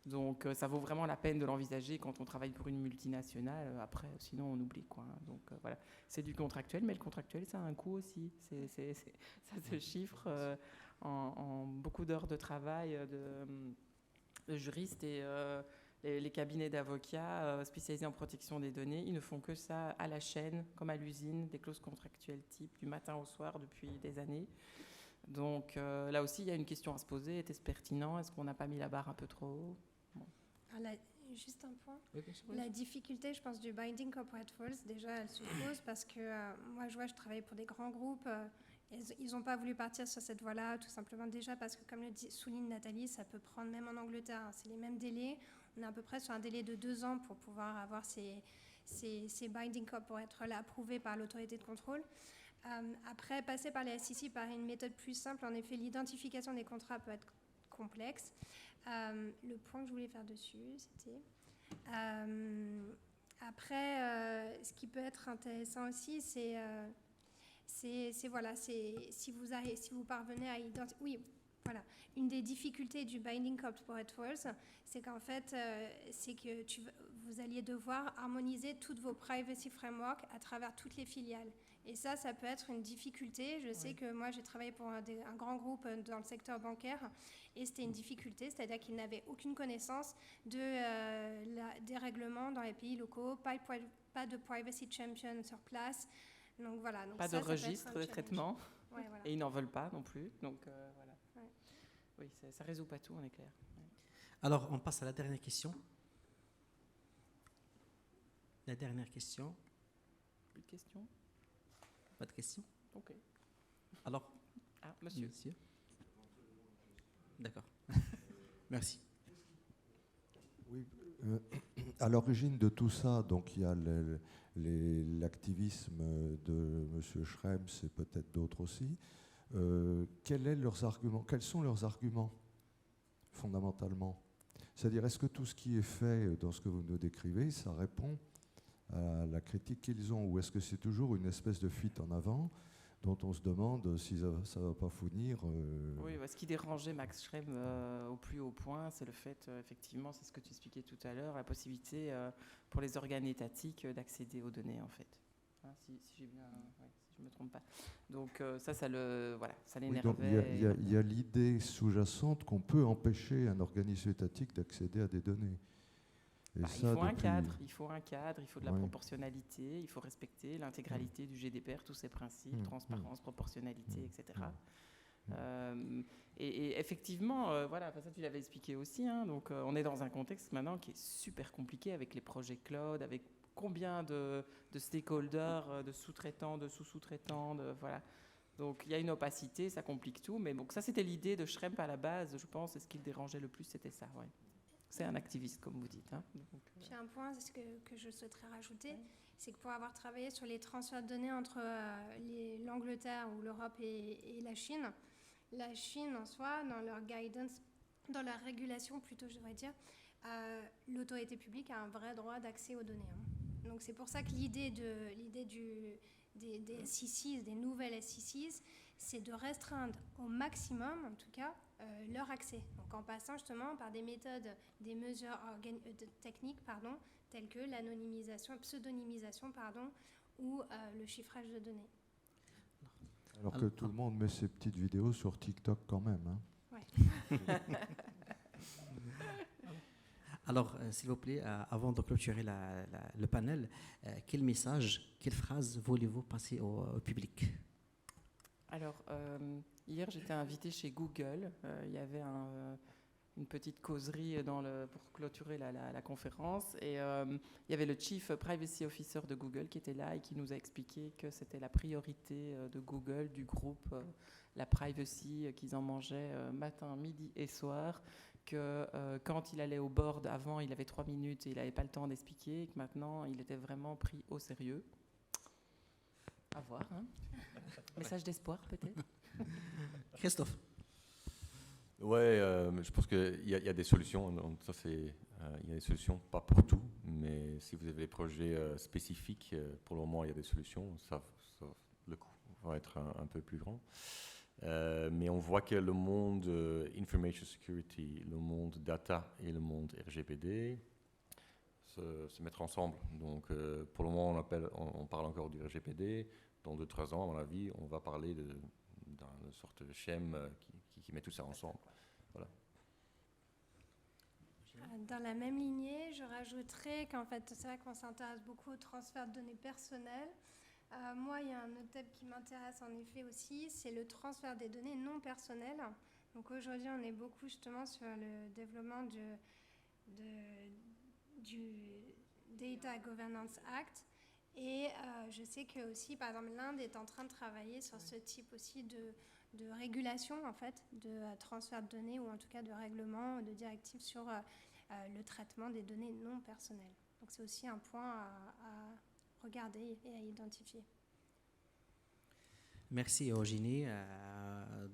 Donc, ça vaut vraiment la peine de l'envisager quand on travaille pour une multinationale. Après, sinon, on oublie, quoi. Donc, voilà. C'est du contractuel, mais le contractuel, ça a un coût aussi. Ça se chiffre en beaucoup d'heures de travail de juristes et les cabinets d'avocats spécialisés en protection des données. Ils ne font que ça à la chaîne, comme à l'usine, des clauses contractuelles type du matin au soir depuis des années. Donc, là aussi, il y a une question à se poser. Est-ce pertinent? Est-ce qu'on n'a pas mis la barre un peu trop haut? Juste un point. Oui, bien sûr. La difficulté, je pense, du Binding Corporate Rules, déjà, elle se pose parce que moi, je travaillais pour des grands groupes. Ils n'ont pas voulu partir sur cette voie-là, tout simplement déjà parce que, comme le souligne Nathalie, ça peut prendre même en Angleterre. C'est les mêmes délais. On est à peu près sur un délai de 2 ans pour pouvoir avoir ces Binding Corporate Rules approuvés par l'autorité de contrôle. Après, passer par les SEC par une méthode plus simple, en effet, l'identification des contrats peut être complexe. Le point que je voulais faire dessus, c'était... après, ce qui peut être intéressant aussi, c'est si vous parvenez à identifier... Oui, voilà. Une des difficultés du Binding Corporate Rules, c'est qu'en fait, c'est que vous alliez devoir harmoniser toutes vos privacy frameworks à travers toutes les filiales. Et ça peut être une difficulté. Je sais que moi, j'ai travaillé pour un grand groupe dans le secteur bancaire et c'était une difficulté, c'est-à-dire qu'ils n'avaient aucune connaissance des règlements dans les pays locaux, pas de privacy champion sur place. Donc voilà. Donc pas de registre de traitement. Ouais, voilà. Et ils n'en veulent pas non plus. Donc voilà. Ouais. Oui, ça ne résout pas tout, on est clair. Ouais. Alors, on passe à la dernière question. La dernière question. Plus de questions? Pas de questions? Ok. Alors, monsieur. D'accord. Merci. Oui, à l'origine de tout ça, donc il y a l'activisme de M. Schrems et peut-être d'autres aussi. Quels sont leurs arguments fondamentalement? C'est-à-dire, est-ce que tout ce qui est fait dans ce que vous nous décrivez, ça répond à la critique qu'ils ont, ou est-ce que c'est toujours une espèce de fuite en avant dont on se demande si ça ne va pas fournir Oui, ce qui dérangeait Max Schrems au plus haut point, c'est le fait, effectivement, c'est ce que tu expliquais tout à l'heure, la possibilité pour les organes étatiques d'accéder aux données, en fait. Hein, si j'ai bien, si je ne me trompe pas. Donc ça l'énervait. Oui, il y a l'idée sous-jacente qu'on peut empêcher un organisme étatique d'accéder à des données. Il faut un cadre, il faut de la proportionnalité, il faut respecter l'intégralité du GDPR, tous ses principes, transparence, proportionnalité, etc. Et effectivement, ça tu l'avais expliqué aussi, hein, donc on est dans un contexte maintenant qui est super compliqué avec les projets cloud, avec combien de stakeholders, de sous-traitants, de sous-sous-traitants, voilà. Donc il y a une opacité, ça complique tout, mais bon, ça c'était l'idée de Schrems à la base, je pense, et ce qui le dérangeait le plus, c'était ça, ouais. C'est un activiste, comme vous dites. Hein. Puis un point que je souhaiterais rajouter, c'est que pour avoir travaillé sur les transferts de données entre l'Angleterre ou l'Europe et la Chine en soi, dans leur guidance, dans leur régulation plutôt, je devrais dire, l'autorité publique a un vrai droit d'accès aux données. Hein. Donc c'est pour ça que l'idée des SECs, des nouvelles SECs, c'est de restreindre au maximum, en tout cas, leur accès. Donc en passant justement par des méthodes, des mesures techniques, telles que l'anonymisation, pseudonymisation, ou le chiffrage de données. Alors que tout le monde met ses petites vidéos sur TikTok quand même. Hein. Ouais. Alors, s'il vous plaît, avant de clôturer le panel, quel message, quelle phrase voulez-vous passer au public? Alors, hier, j'étais invitée chez Google. Il y avait une petite causerie pour clôturer la conférence. Et il y avait le Chief Privacy Officer de Google qui était là et qui nous a expliqué que c'était la priorité de Google, du groupe, la privacy, qu'ils en mangeaient matin, midi et soir. Que quand il allait au board, avant, il avait 3 minutes et il n'avait pas le temps d'expliquer. Et que maintenant, il était vraiment pris au sérieux. À voir, hein. Message d'espoir, peut-être. Christophe. Ouais, je pense qu'il y a des solutions. Donc ça, il y a des solutions, pas pour tout, mais si vous avez des projets spécifiques, pour le moment, il y a des solutions. Le coût va être un peu plus grand. Mais on voit que le monde information security, le monde data et le monde RGPD se mettre ensemble. Donc, pour le moment, on parle encore du RGPD. Dans 2-3 ans, à mon avis, on va parler d'une sorte de schème qui met tout ça ensemble. Voilà. Dans la même lignée, je rajouterais qu'en fait, c'est vrai qu'on s'intéresse beaucoup au transfert de données personnelles. Moi, il y a un autre thème qui m'intéresse en effet aussi, c'est le transfert des données non personnelles. Donc aujourd'hui, on est beaucoup justement sur le développement du Data Governance Act. Et je sais que aussi, par exemple, l'Inde est en train de travailler sur ce type aussi de régulation, en fait, de transfert de données ou en tout cas de règlement, de directives sur le traitement des données non personnelles. Donc c'est aussi un point à regarder et à identifier. Merci Eugénie.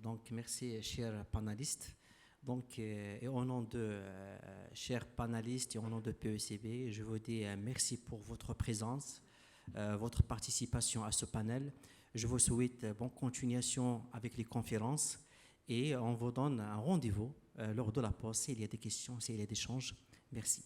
Donc merci chers panélistes. Donc et au nom de chers panélistes et au nom de PECB, je vous dis merci pour votre présence, votre participation à ce panel. Je vous souhaite bonne continuation avec les conférences et on vous donne un rendez-vous lors de la pause s'il y a des questions, s'il y a des échanges. Merci.